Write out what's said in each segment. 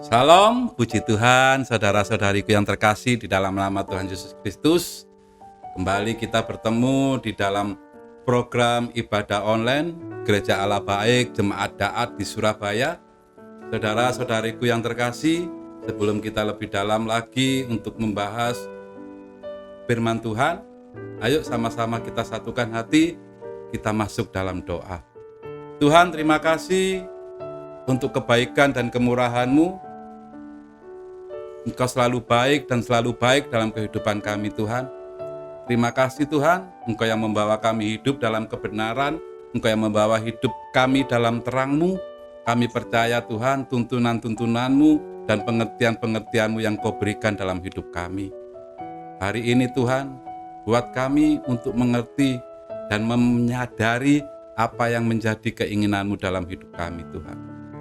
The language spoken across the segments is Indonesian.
Salam, puji Tuhan, saudara-saudariku yang terkasih di dalam nama Tuhan Yesus Kristus. Kembali kita bertemu di dalam program ibadah online Gereja Allah Baik Jemaat Daat di Surabaya. Saudara-saudariku yang terkasih, sebelum kita lebih dalam lagi untuk membahas firman Tuhan, ayo sama-sama kita satukan hati, kita masuk dalam doa. Tuhan, terima kasih untuk kebaikan dan kemurahan-Mu. Engkau selalu baik dan selalu baik dalam kehidupan kami, Tuhan. Terima kasih, Tuhan. Engkau yang membawa kami hidup dalam kebenaran. Engkau yang membawa hidup kami dalam terang-Mu. Kami percaya, Tuhan, tuntunan-tuntunan-Mu dan pengertian-pengertian-Mu yang Kau berikan dalam hidup kami. Hari ini, Tuhan, buat kami untuk mengerti dan menyadari apa yang menjadi keinginan-Mu dalam hidup kami, Tuhan.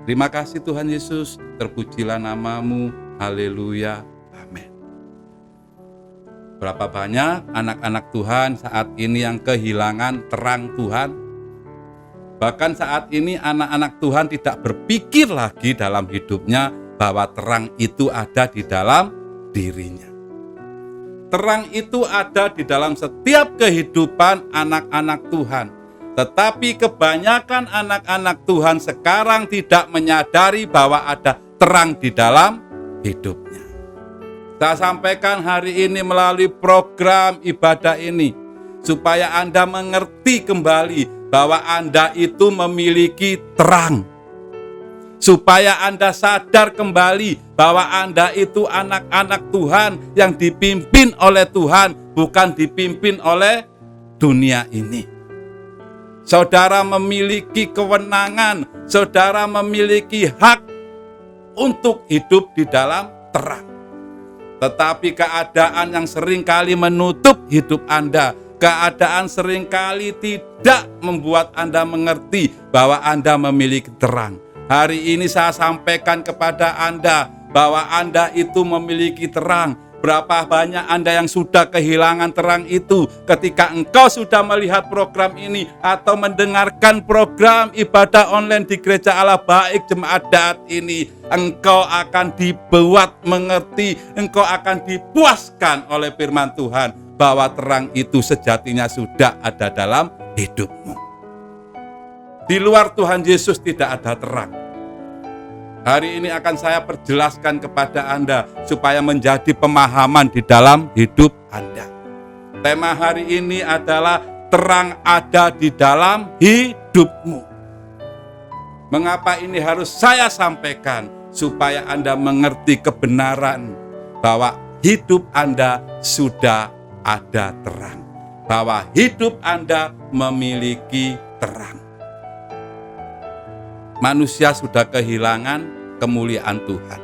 Terima kasih, Tuhan Yesus. Terpujilah nama-Mu. Haleluya, amin. Berapa banyak anak-anak Tuhan saat ini yang kehilangan terang Tuhan? Bahkan saat ini anak-anak Tuhan tidak berpikir lagi dalam hidupnya bahwa terang itu ada di dalam dirinya. Terang itu ada di dalam setiap kehidupan anak-anak Tuhan. Tetapi kebanyakan anak-anak Tuhan sekarang tidak menyadari bahwa ada terang di dalam hidupnya. Saya sampaikan hari ini melalui program ibadah ini supaya Anda mengerti kembali bahwa Anda itu memiliki terang. Supaya Anda sadar kembali bahwa Anda itu anak-anak Tuhan yang dipimpin oleh Tuhan, bukan dipimpin oleh dunia ini. Saudara memiliki kewenangan, saudara memiliki hak untuk hidup di dalam terang. Tetapi keadaan yang seringkali menutup hidup Anda, keadaan seringkali tidak membuat Anda mengerti bahwa Anda memiliki terang. Hari ini saya sampaikan kepada Anda bahwa Anda itu memiliki terang. Berapa banyak Anda yang sudah kehilangan terang itu ketika engkau sudah melihat program ini atau mendengarkan program ibadah online di Gereja Allah Baik Jemaat Daat ini. Engkau akan dibuat mengerti, engkau akan dipuaskan oleh firman Tuhan bahwa terang itu sejatinya sudah ada dalam hidupmu. Di luar Tuhan Yesus tidak ada terang. Hari ini akan saya perjelaskan kepada Anda supaya menjadi pemahaman di dalam hidup Anda. Tema hari ini adalah terang ada di dalam hidupmu. Mengapa ini harus saya sampaikan? Supaya Anda mengerti kebenaran bahwa hidup Anda sudah ada terang. Bahwa hidup Anda memiliki terang. Manusia sudah kehilangan kemuliaan Tuhan.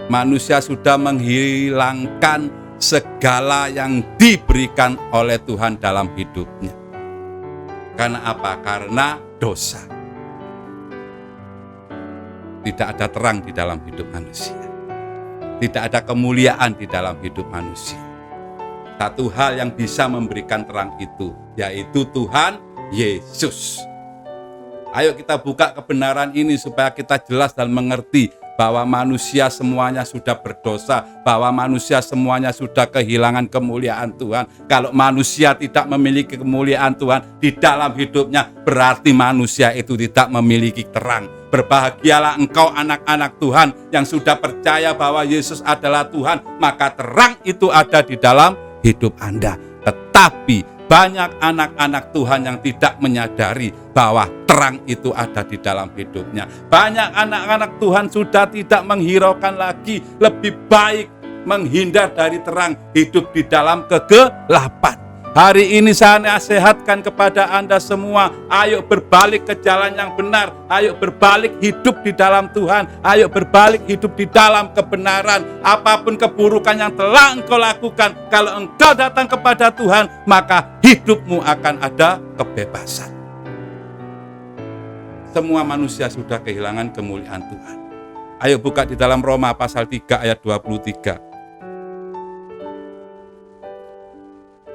Manusia sudah menghilangkan segala yang diberikan oleh Tuhan dalam hidupnya. Karena apa? Karena dosa. Tidak ada terang di dalam hidup manusia. Tidak ada kemuliaan di dalam hidup manusia. Satu hal yang bisa memberikan terang itu, yaitu Tuhan Yesus. Ayo kita buka kebenaran ini supaya kita jelas dan mengerti bahwa manusia semuanya sudah berdosa, bahwa manusia semuanya sudah kehilangan kemuliaan Tuhan. Kalau manusia tidak memiliki kemuliaan Tuhan di dalam hidupnya, berarti manusia itu tidak memiliki terang. Berbahagialah engkau anak-anak Tuhan yang sudah percaya bahwa Yesus adalah Tuhan, maka terang itu ada di dalam hidup Anda. Tetapi banyak anak-anak Tuhan yang tidak menyadari bahwa terang itu ada di dalam hidupnya. Banyak anak-anak Tuhan sudah tidak menghiraukan lagi, lebih baik menghindar dari terang, hidup di dalam kegelapan. Hari ini saya nasihatkan kepada Anda semua, ayo berbalik ke jalan yang benar, ayo berbalik hidup di dalam Tuhan, ayo berbalik hidup di dalam kebenaran. Apapun keburukan yang telah engkau lakukan, kalau engkau datang kepada Tuhan, maka hidupmu akan ada kebebasan. Semua manusia sudah kehilangan kemuliaan Tuhan. Ayo buka di dalam Roma pasal 3 ayat 23.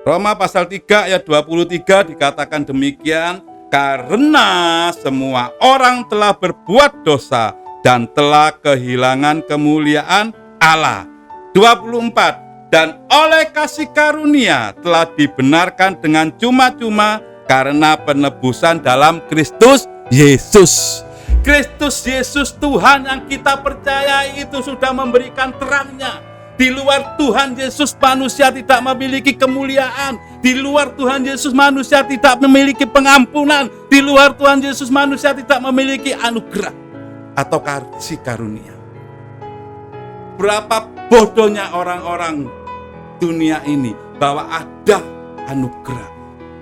Roma pasal 3 ayat 23 dikatakan demikian, karena semua orang telah berbuat dosa dan telah kehilangan kemuliaan Allah. 24. Dan oleh kasih karunia telah dibenarkan dengan cuma-cuma karena penebusan dalam Kristus Yesus. Kristus Yesus Tuhan yang kita percayai itu sudah memberikan terangnya. Di luar Tuhan Yesus manusia tidak memiliki kemuliaan. Di luar Tuhan Yesus manusia tidak memiliki pengampunan. Di luar Tuhan Yesus manusia tidak memiliki anugerah atau kasih karunia. Berapa bodohnya orang-orang dunia ini bahwa ada anugerah.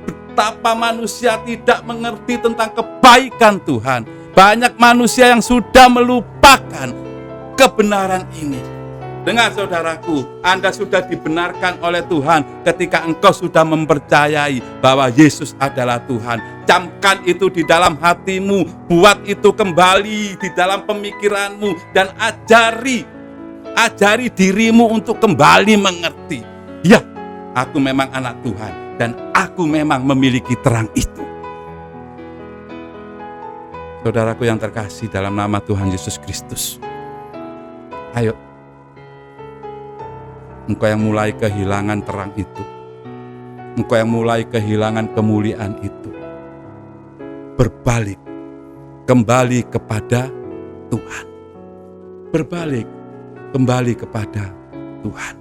Betapa manusia tidak mengerti tentang kebaikan Tuhan. Banyak manusia yang sudah melupakan kebenaran ini. Dengar saudaraku, Anda sudah dibenarkan oleh Tuhan ketika engkau sudah mempercayai bahwa Yesus adalah Tuhan. Camkan itu di dalam hatimu, buat itu kembali di dalam pemikiranmu, dan ajari dirimu untuk kembali mengerti. Ya, aku memang anak Tuhan dan aku memang memiliki terang itu. Saudaraku yang terkasih dalam nama Tuhan Yesus Kristus, ayo, engkau yang mulai kehilangan terang itu, engkau yang mulai kehilangan kemuliaan itu, berbalik kembali kepada Tuhan. Berbalik kembali kepada Tuhan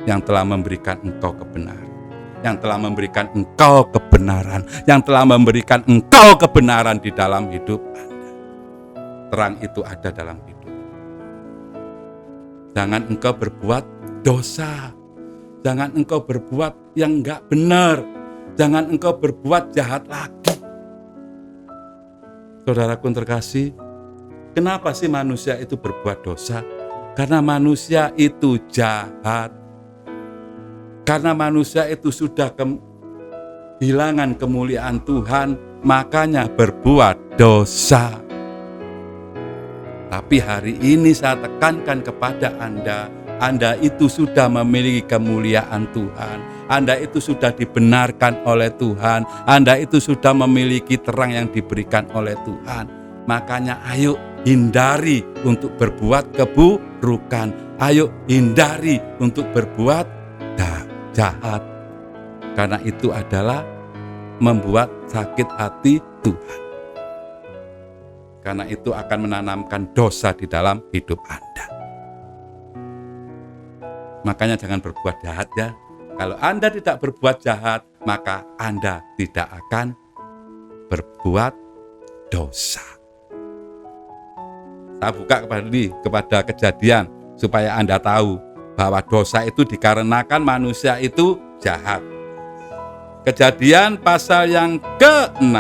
yang telah memberikan engkau kebenaran, yang telah memberikan engkau kebenaran, yang telah memberikan engkau kebenaran di dalam hidup Anda. Terang itu ada dalam hidup. Jangan engkau berbuat dosa. Jangan engkau berbuat yang enggak benar. Jangan engkau berbuat jahat lagi. Saudaraku terkasih, kenapa sih manusia itu berbuat dosa? Karena manusia itu jahat. Karena manusia itu sudah kehilangan kemuliaan Tuhan, makanya berbuat dosa. Tapi hari ini saya tekankan kepada Anda itu sudah memiliki kemuliaan Tuhan. Anda itu sudah dibenarkan oleh Tuhan. Anda itu sudah memiliki terang yang diberikan oleh Tuhan. Makanya ayo hindari untuk berbuat keburukan. Ayo hindari untuk berbuat jahat. Karena itu adalah membuat sakit hati Tuhan. Karena itu akan menanamkan dosa di dalam hidup Anda. Makanya jangan berbuat jahat ya. Kalau Anda tidak berbuat jahat, maka Anda tidak akan berbuat dosa. Saya buka kepada Kejadian supaya Anda tahu bahwa dosa itu dikarenakan manusia itu jahat. Kejadian pasal yang ke-6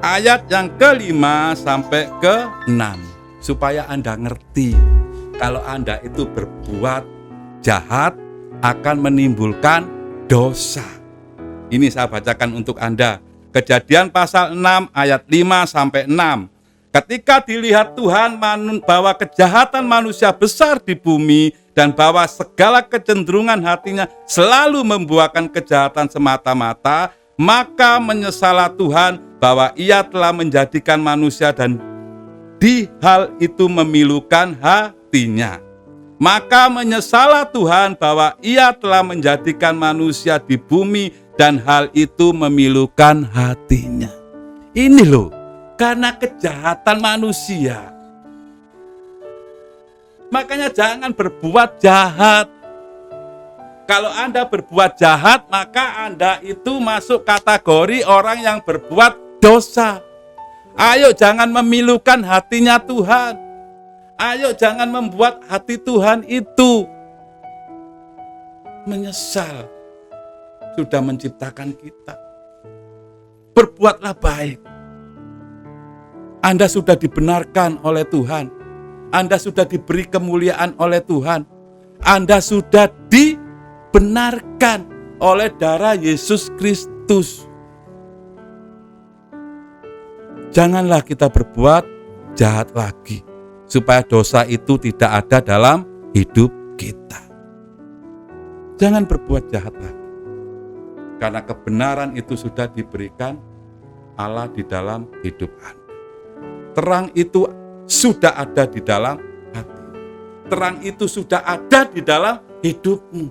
ayat yang ke-5 sampai ke-6, supaya Anda ngerti kalau Anda itu berbuat jahat akan menimbulkan dosa. Ini saya bacakan untuk Anda. Kejadian pasal 6 ayat 5 sampai 6. Ketika dilihat Tuhan bahwa kejahatan manusia besar di bumi dan bahwa segala kecenderungan hatinya selalu membuahkan kejahatan semata-mata, maka menyesallah Tuhan bahwa Ia telah menjadikan manusia dan di hal itu memilukan hatinya. Maka menyesallah Tuhan bahwa Ia telah menjadikan manusia di bumi dan hal itu memilukan hatinya. Ini loh, karena kejahatan manusia. Makanya jangan berbuat jahat. Kalau Anda berbuat jahat, maka Anda itu masuk kategori orang yang berbuat dosa. Ayo jangan memilukan hatinya Tuhan. Ayo jangan membuat hati Tuhan itu menyesal sudah menciptakan kita. Berbuatlah baik. Anda sudah dibenarkan oleh Tuhan. Anda sudah diberi kemuliaan oleh Tuhan. Anda sudah dibenarkan oleh darah Yesus Kristus. Janganlah kita berbuat jahat lagi, supaya dosa itu tidak ada dalam hidup kita. Jangan berbuat jahat lagi, karena kebenaran itu sudah diberikan Allah di dalam hidup Anda. Terang itu sudah ada di dalam hati. Terang itu sudah ada di dalam hidupmu.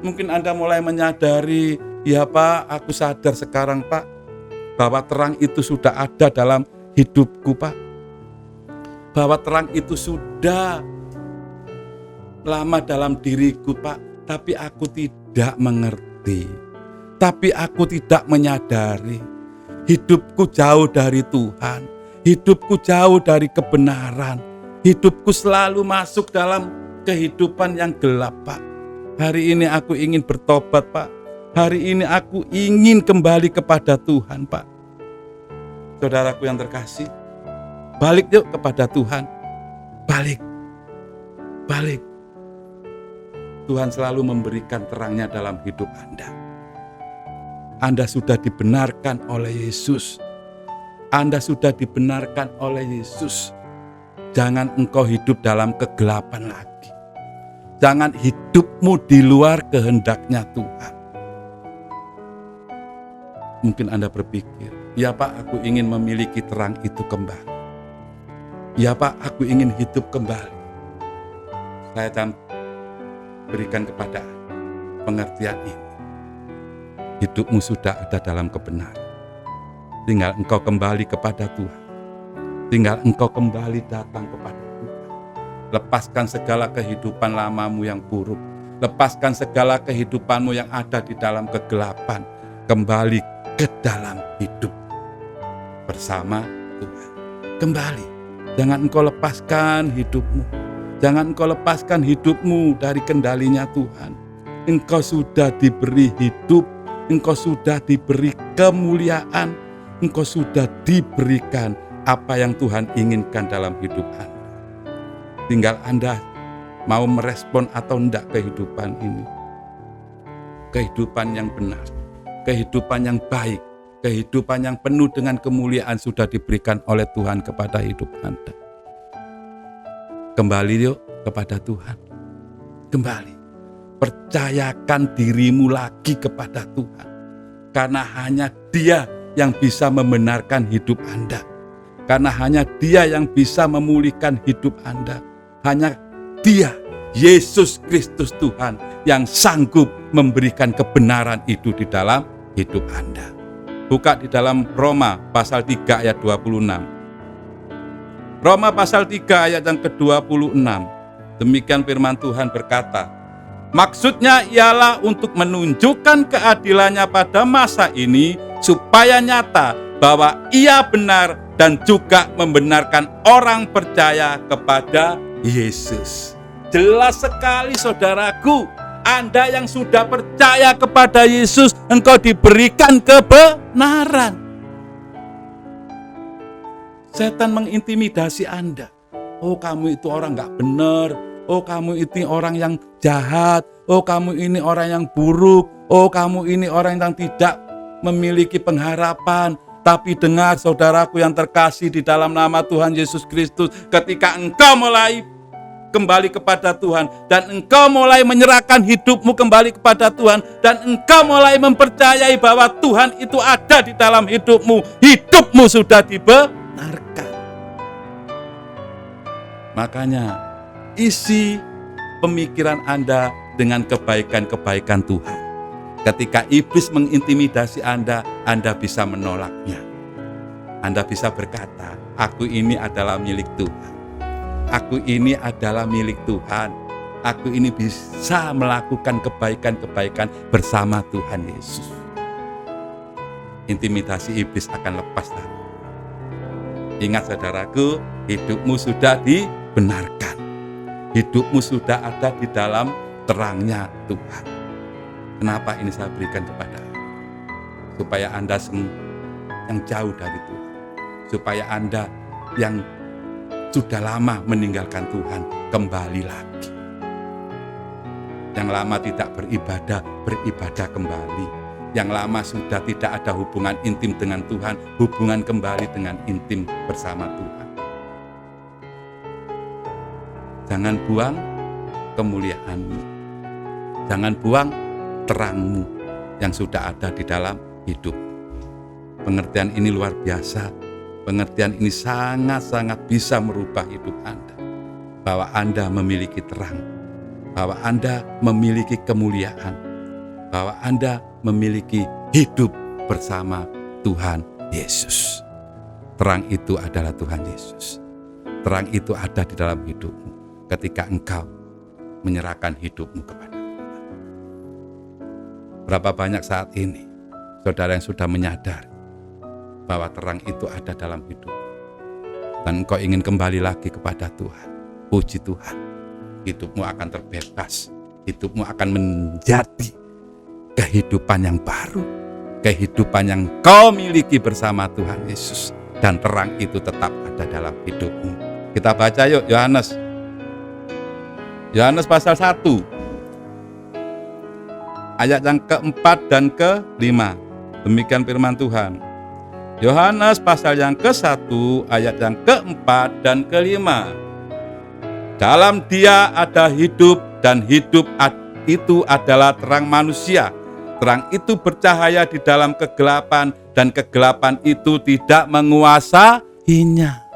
Mungkin Anda mulai menyadari, ya Pak, aku sadar sekarang Pak, bahwa terang itu sudah ada dalam hidupku Pak. Bahwa terang itu sudah lama dalam diriku Pak, tapi aku tidak mengerti. Tapi aku tidak menyadari. Hidupku jauh dari Tuhan. Hidupku jauh dari kebenaran. Hidupku selalu masuk dalam kehidupan yang gelap Pak. Hari ini aku ingin bertobat Pak. Hari ini aku ingin kembali kepada Tuhan Pak. Saudaraku yang terkasih, balik yuk kepada Tuhan. Balik. Balik. Tuhan selalu memberikan terangnya dalam hidup Anda. Anda sudah dibenarkan oleh Yesus. Anda sudah dibenarkan oleh Yesus. Jangan engkau hidup dalam kegelapan lagi. Jangan hidupmu di luar kehendaknya Tuhan. Mungkin Anda berpikir, ya Pak, aku ingin memiliki terang itu kembali. Ya Pak, aku ingin hidup kembali. Saya akan berikan kepada pengertian ini. Hidupmu sudah ada dalam kebenaran. Tinggal engkau kembali kepada Tuhan. Tinggal engkau kembali datang kepada Tuhan. Lepaskan segala kehidupan lamamu yang buruk. Lepaskan segala kehidupanmu yang ada di dalam kegelapan. Kembali ke dalam hidup bersama Tuhan. Kembali. Jangan engkau lepaskan hidupmu. Jangan engkau lepaskan hidupmu dari kendalinya Tuhan. Engkau sudah diberi hidup. Engkau sudah diberi kemuliaan. Engkau sudah diberikan apa yang Tuhan inginkan dalam hidup Anda. Tinggal Anda mau merespon atau tidak kehidupan ini. Kehidupan yang benar, kehidupan yang baik, kehidupan yang penuh dengan kemuliaan sudah diberikan oleh Tuhan kepada hidup Anda. Kembali yuk kepada Tuhan. Kembali. Percayakan dirimu lagi kepada Tuhan. Karena hanya Dia yang bisa membenarkan hidup Anda. Karena hanya Dia yang bisa memulihkan hidup Anda. Hanya Dia, Yesus Kristus Tuhan, yang sanggup memberikan kebenaran itu di dalam hidup Anda. Buka di dalam Roma pasal 3 ayat 26. Roma pasal 3 ayat yang ke-26. Demikian firman Tuhan berkata, maksudnya ialah untuk menunjukkan keadilannya pada masa ini, supaya nyata bahwa Ia benar dan juga membenarkan orang percaya kepada Yesus. Jelas sekali saudaraku, Anda yang sudah percaya kepada Yesus, engkau diberikan kebenaran. Setan mengintimidasi Anda. Oh, kamu itu orang gak benar. Oh, kamu itu orang yang jahat. Oh, kamu ini orang yang buruk. Oh, kamu ini orang yang tidak memiliki pengharapan. Tapi dengar saudaraku yang terkasih di dalam nama Tuhan Yesus Kristus, ketika engkau mulai kembali kepada Tuhan, dan engkau mulai menyerahkan hidupmu kembali kepada Tuhan, dan engkau mulai mempercayai bahwa Tuhan itu ada di dalam hidupmu, hidupmu sudah dibenarkan. Makanya isi pemikiran Anda dengan kebaikan-kebaikan Tuhan. Ketika iblis mengintimidasi Anda bisa menolaknya. Anda bisa berkata, aku ini adalah milik Tuhan. Aku ini adalah milik Tuhan. Aku ini bisa melakukan kebaikan-kebaikan bersama Tuhan Yesus. Intimidasi iblis akan lepas lagi. Ingat saudaraku, hidupmu sudah dibenarkan. Hidupmu sudah ada di dalam terangnya Tuhan. Kenapa ini saya berikan kepada Anda? Supaya Anda yang jauh dari Tuhan. Supaya Anda yang sudah lama meninggalkan Tuhan kembali lagi. Yang lama tidak beribadah kembali. Yang lama sudah tidak ada hubungan intim dengan Tuhan, hubungan kembali dengan intim bersama Tuhan. Jangan buang kemuliaanmu. Jangan buang terangmu yang sudah ada di dalam hidup. Pengertian ini luar biasa. Pengertian ini sangat-sangat bisa merubah hidup Anda. Bahwa Anda memiliki terang. Bahwa Anda memiliki kemuliaan. Bahwa Anda memiliki hidup bersama Tuhan Yesus. Terang itu adalah Tuhan Yesus. Terang itu ada di dalam hidupmu ketika engkau menyerahkan hidupmu kepada Tuhan. Berapa banyak saat ini saudara yang sudah menyadari bahwa terang itu ada dalam hidupmu dan engkau ingin kembali lagi kepada Tuhan. Puji Tuhan, hidupmu akan terbebas. Hidupmu akan menjadi kehidupan yang baru, kehidupan yang kau miliki bersama Tuhan Yesus, dan terang itu tetap ada dalam hidupmu. Kita baca yuk Yohanes pasal 1 ayat yang keempat dan kelima. Demikian firman Tuhan. Yohanes pasal yang ke-1 ayat yang keempat dan kelima. Dalam Dia ada hidup, dan hidup itu adalah terang manusia. Terang itu bercahaya di dalam kegelapan, dan kegelapan itu tidak menguasainya.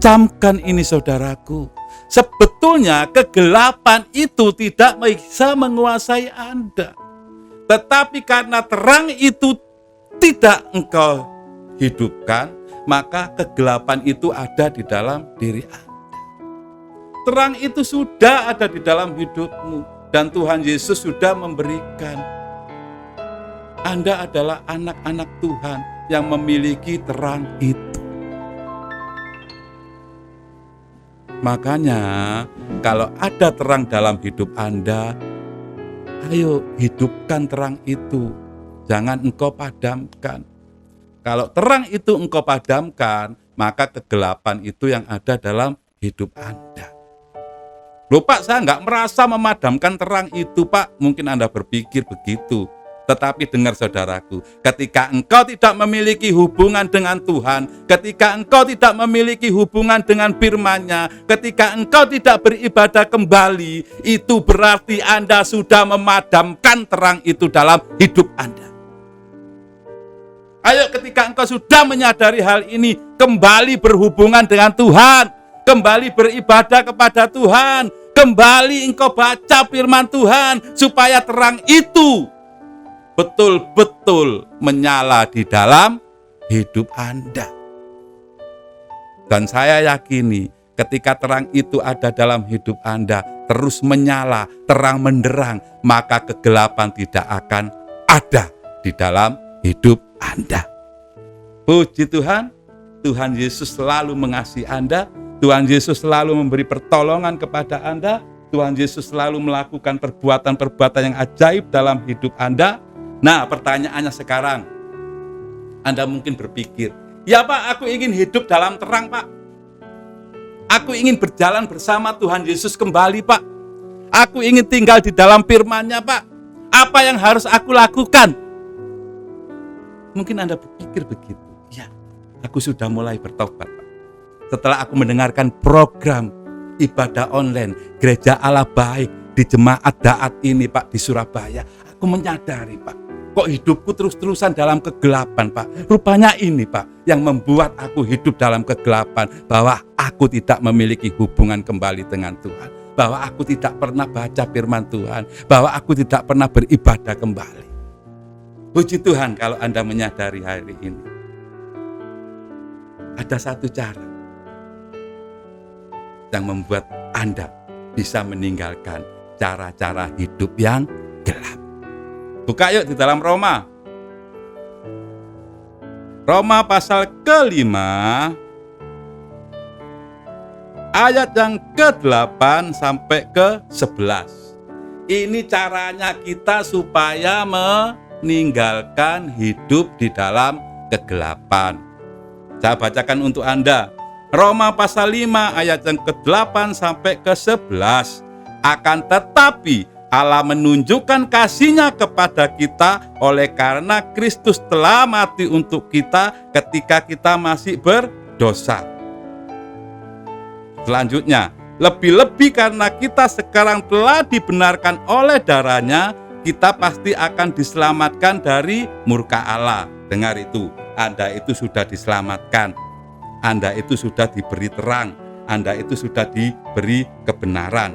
Camkan ini saudaraku. Sebetulnya kegelapan itu tidak bisa menguasai Anda. Tetapi karena terang itu tidak engkau hidupkan, maka kegelapan itu ada di dalam diri Anda. Terang itu sudah ada di dalam hidupmu, dan Tuhan Yesus sudah memberikan. Anda adalah anak-anak Tuhan yang memiliki terang itu. Makanya kalau ada terang dalam hidup Anda, ayo hidupkan terang itu. Jangan engkau padamkan. Kalau terang itu engkau padamkan, maka kegelapan itu yang ada dalam hidup Anda. Loh Pak, saya nggak merasa memadamkan terang itu Pak. Mungkin Anda berpikir begitu. Tetapi dengar saudaraku, ketika engkau tidak memiliki hubungan dengan Tuhan, ketika engkau tidak memiliki hubungan dengan firman-Nya, ketika engkau tidak beribadah kembali, itu berarti Anda sudah memadamkan terang itu dalam hidup Anda. Ayo, ketika engkau sudah menyadari hal ini, kembali berhubungan dengan Tuhan, kembali beribadah kepada Tuhan, kembali engkau baca firman Tuhan, supaya terang itu betul-betul menyala di dalam hidup Anda. Dan saya yakini ketika terang itu ada dalam hidup Anda, terus menyala, terang menderang, maka kegelapan tidak akan ada di dalam hidup Anda. Puji Tuhan, Tuhan Yesus selalu mengasihi Anda, Tuhan Yesus selalu memberi pertolongan kepada Anda, Tuhan Yesus selalu melakukan perbuatan-perbuatan yang ajaib dalam hidup Anda. Nah, pertanyaannya sekarang, Anda mungkin berpikir, ya Pak, aku ingin hidup dalam terang Pak. Aku ingin berjalan bersama Tuhan Yesus kembali Pak. Aku ingin tinggal di dalam firman-Nya Pak. Apa yang harus aku lakukan? Mungkin Anda berpikir begitu. Ya, aku sudah mulai bertobat Pak. Setelah aku mendengarkan program ibadah online Gereja Allah Baik di Jemaat Daat ini Pak, di Surabaya, aku menyadari Pak, kok hidupku terus-terusan dalam kegelapan Pak. Rupanya ini Pak yang membuat aku hidup dalam kegelapan, bahwa aku tidak memiliki hubungan kembali dengan Tuhan, bahwa aku tidak pernah baca firman Tuhan, bahwa aku tidak pernah beribadah kembali. Puji Tuhan kalau Anda menyadari hari ini. Ada satu cara yang membuat Anda bisa meninggalkan cara-cara hidup yang gelap. Buka yuk di dalam Roma. Roma pasal ke-5 ayat yang ke-8 sampai ke-11. Ini caranya kita supaya meninggalkan hidup di dalam kegelapan. Saya bacakan untuk Anda. Roma pasal 5 ayat yang ke-8 sampai ke-11. Akan tetapi Allah menunjukkan kasih-Nya kepada kita oleh karena Kristus telah mati untuk kita ketika kita masih berdosa. Selanjutnya, lebih-lebih karena kita sekarang telah dibenarkan oleh darah-Nya, kita pasti akan diselamatkan dari murka Allah. Dengar itu, Anda itu sudah diselamatkan, Anda itu sudah diberi terang, Anda itu sudah diberi kebenaran.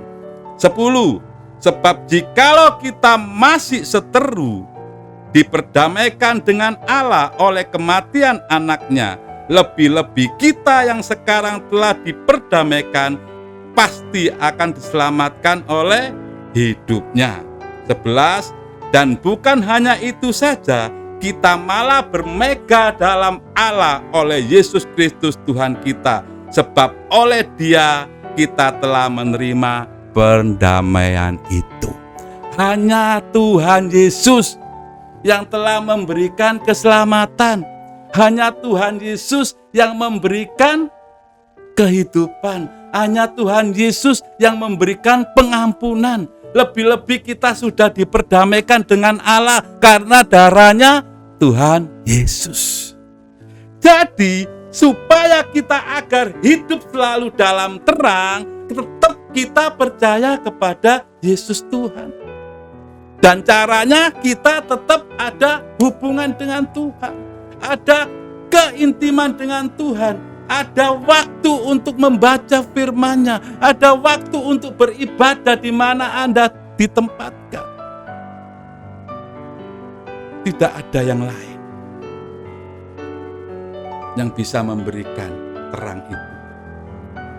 10. Sebab jikalau kita masih seteru, diperdamaikan dengan Allah oleh kematian anaknya, lebih-lebih kita yang sekarang telah diperdamaikan pasti akan diselamatkan oleh hidupnya. 11. Dan bukan hanya itu saja, kita malah bermegah dalam Allah oleh Yesus Kristus Tuhan kita, sebab oleh Dia kita telah menerima perdamaian itu. Hanya Tuhan Yesus yang telah memberikan keselamatan. Hanya Tuhan Yesus yang memberikan kehidupan. Hanya Tuhan Yesus yang memberikan pengampunan. Lebih-lebih kita sudah diperdamaikan dengan Allah karena darahnya Tuhan Yesus. Jadi supaya kita agar hidup selalu dalam terang, tetap kita percaya kepada Yesus Tuhan. Dan caranya kita tetap ada hubungan dengan Tuhan, ada keintiman dengan Tuhan. Ada waktu untuk membaca firman-Nya, ada waktu untuk beribadah di mana Anda ditempatkan. Tidak ada yang lain yang bisa memberikan terang itu.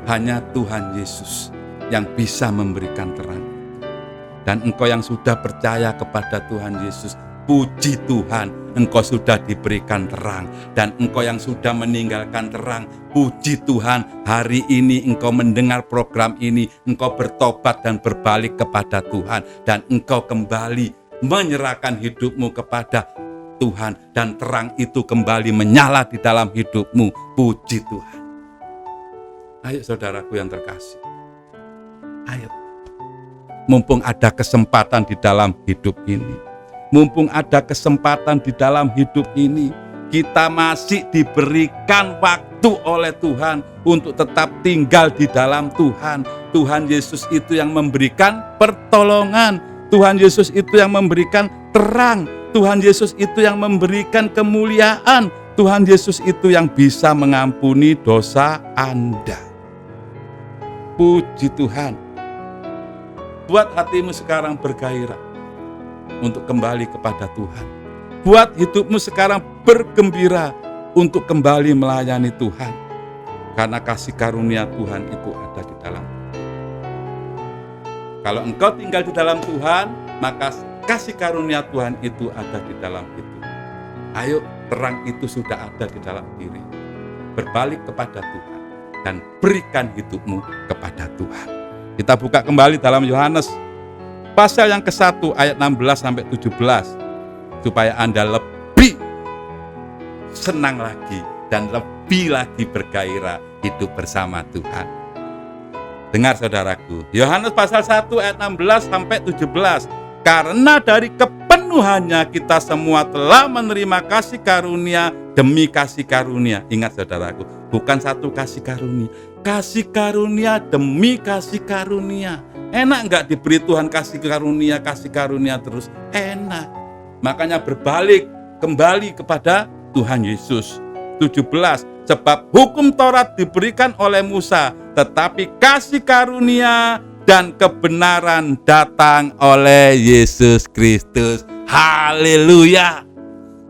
Hanya Tuhan Yesus yang bisa memberikan terang. Dan engkau yang sudah percaya kepada Tuhan Yesus, puji Tuhan, engkau sudah diberikan terang. Dan engkau yang sudah meninggalkan terang, puji Tuhan, hari ini engkau mendengar program ini, engkau bertobat dan berbalik kepada Tuhan. Dan engkau kembali menyerahkan hidupmu kepada Tuhan. Dan terang itu kembali menyala di dalam hidupmu, puji Tuhan. Ayo saudaraku yang terkasih, ayo. Mumpung ada kesempatan di dalam hidup ini, mumpung ada kesempatan di dalam hidup ini, kita masih diberikan waktu oleh Tuhan untuk tetap tinggal di dalam Tuhan. Tuhan Yesus itu yang memberikan pertolongan, Tuhan Yesus itu yang memberikan terang, Tuhan Yesus itu yang memberikan kemuliaan, Tuhan Yesus itu yang bisa mengampuni dosa Anda. Puji Tuhan. Buat hatimu sekarang bergairah untuk kembali kepada Tuhan. Buat hidupmu sekarang bergembira untuk kembali melayani Tuhan. Karena kasih karunia Tuhan itu ada di dalam. Kalau engkau tinggal di dalam Tuhan, maka kasih karunia Tuhan itu ada di dalam hidup. Ayo, terang itu sudah ada di dalam diri. Berbalik kepada Tuhan dan berikan hidupmu kepada Tuhan. Kita buka kembali dalam Yohanes pasal yang ke-1 ayat 16 sampai 17 supaya Anda lebih senang lagi dan lebih lagi bergairah hidup bersama Tuhan. Dengar saudaraku, Yohanes pasal 1 ayat 16 sampai 17. Karena dari kepenuhannya kita semua telah menerima kasih karunia demi kasih karunia. Ingat saudaraku, bukan satu kasih karunia, kasih karunia demi kasih karunia. Enak enggak diberi Tuhan kasih karunia terus? Enak. Makanya berbalik kembali kepada Tuhan Yesus. 17. Sebab hukum Taurat diberikan oleh Musa, tetapi kasih karunia dan kebenaran datang oleh Yesus Kristus. Haleluya.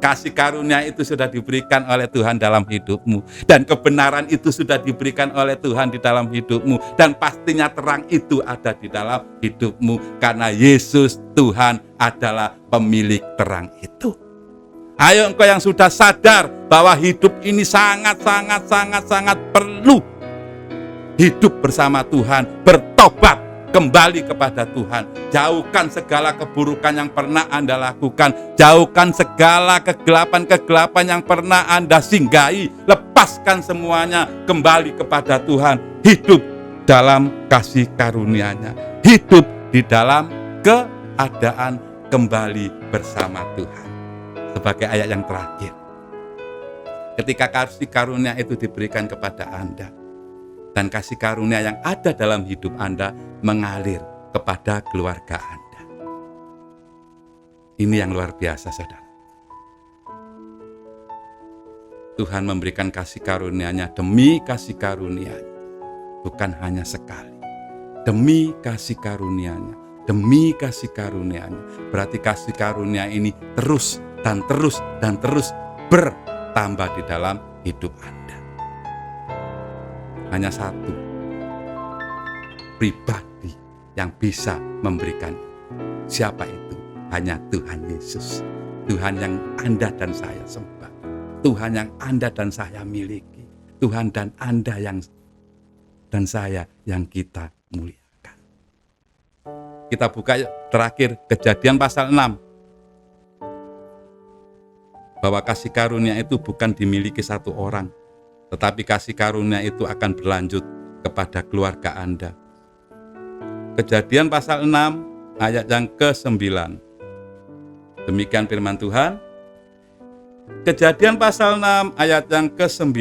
Kasih karunia itu sudah diberikan oleh Tuhan dalam hidupmu. Dan kebenaran itu sudah diberikan oleh Tuhan di dalam hidupmu. Dan pastinya terang itu ada di dalam hidupmu. Karena Yesus Tuhan adalah pemilik terang itu. Ayo engkau yang sudah sadar bahwa hidup ini sangat perlu hidup bersama Tuhan, bertobat, kembali kepada Tuhan. Jauhkan segala keburukan yang pernah Anda lakukan. Jauhkan segala kegelapan yang pernah Anda singgahi. Lepaskan semuanya, kembali kepada Tuhan. Hidup dalam kasih karunia-Nya. Hidup di dalam keadaan kembali bersama Tuhan. Sebagai ayat yang terakhir, ketika kasih karunia itu diberikan kepada Anda, dan kasih karunia yang ada dalam hidup Anda mengalir kepada keluarga Anda. Ini yang luar biasa, saudara. Tuhan memberikan kasih karunia-Nya demi kasih karunia-Nya. Bukan hanya sekali. Demi kasih karunia-Nya. Demi kasih karunia-Nya. Berarti kasih karunia ini terus dan terus dan terus bertambah di dalam hidup Anda. Hanya satu pribadi yang bisa memberikan. Siapa itu? Hanya Tuhan Yesus. Tuhan yang Anda dan saya sembah. Tuhan yang Anda dan saya miliki. Tuhan dan Anda yang dan saya yang kita muliakan. Kita buka terakhir Kejadian pasal 6. Bahwa kasih karunia itu bukan dimiliki satu orang, tetapi kasih karunia itu akan berlanjut kepada keluarga Anda. Kejadian pasal 6 ayat yang ke-9. Demikian firman Tuhan. Kejadian pasal 6 ayat yang ke-9.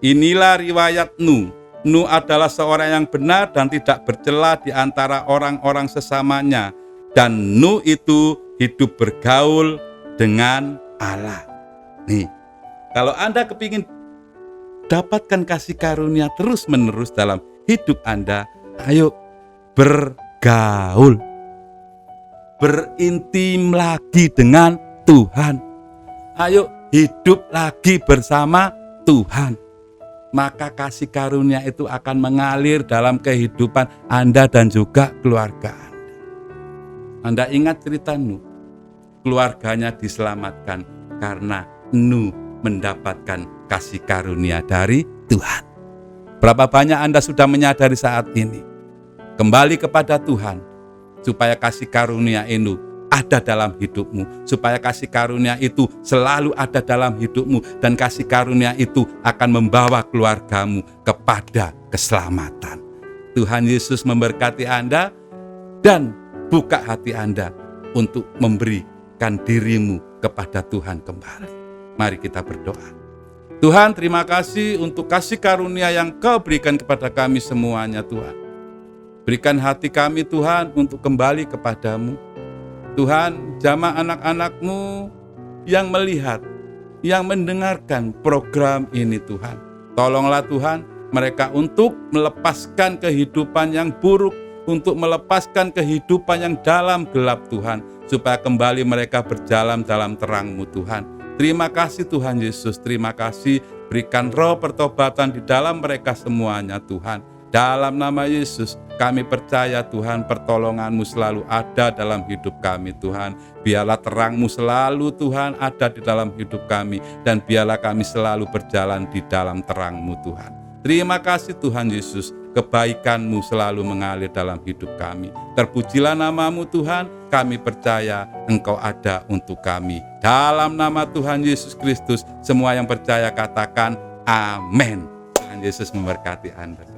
Inilah riwayat Nuh. Nuh adalah seorang yang benar dan tidak bercela di antara orang-orang sesamanya. Dan Nuh itu hidup bergaul dengan Allah. Nih, kalau Anda kepingin dapatkan kasih karunia terus-menerus dalam hidup Anda, ayo bergaul. Berintim lagi dengan Tuhan. Ayo hidup lagi bersama Tuhan. Maka kasih karunia itu akan mengalir dalam kehidupan Anda dan juga keluarga Anda. Anda ingat cerita Nuh? Keluarganya diselamatkan karena Nuh mendapatkan kasih karunia dari Tuhan. Berapa banyak Anda sudah menyadari saat ini? Kembali kepada Tuhan, supaya kasih karunia itu ada dalam hidupmu, supaya kasih karunia itu selalu ada dalam hidupmu, dan kasih karunia itu akan membawa keluargamu kepada keselamatan. Tuhan Yesus memberkati Anda dan buka hati Anda untuk memberikan dirimu kepada Tuhan kembali. Mari kita berdoa. Tuhan, terima kasih untuk kasih karunia yang Kau berikan kepada kami semuanya, Tuhan. Berikan hati kami, Tuhan, untuk kembali kepadamu. Tuhan, jamah anak-anak-Mu yang melihat, yang mendengarkan program ini, Tuhan. Tolonglah Tuhan, mereka untuk melepaskan kehidupan yang buruk, untuk melepaskan kehidupan yang dalam gelap, Tuhan, supaya kembali mereka berjalan dalam terang-Mu, Tuhan. Terima kasih Tuhan Yesus, terima kasih, berikan roh pertobatan di dalam mereka semuanya, Tuhan. Dalam nama Yesus, kami percaya Tuhan, pertolongan-Mu selalu ada dalam hidup kami, Tuhan. Biarlah terang-Mu selalu, Tuhan, ada di dalam hidup kami, dan biarlah kami selalu berjalan di dalam terang-Mu, Tuhan. Terima kasih Tuhan Yesus, kebaikan-Mu selalu mengalir dalam hidup kami. Terpujilah nama-Mu Tuhan, kami percaya Engkau ada untuk kami. Dalam nama Tuhan Yesus Kristus, semua yang percaya katakan amin. Tuhan Yesus memberkati Anda.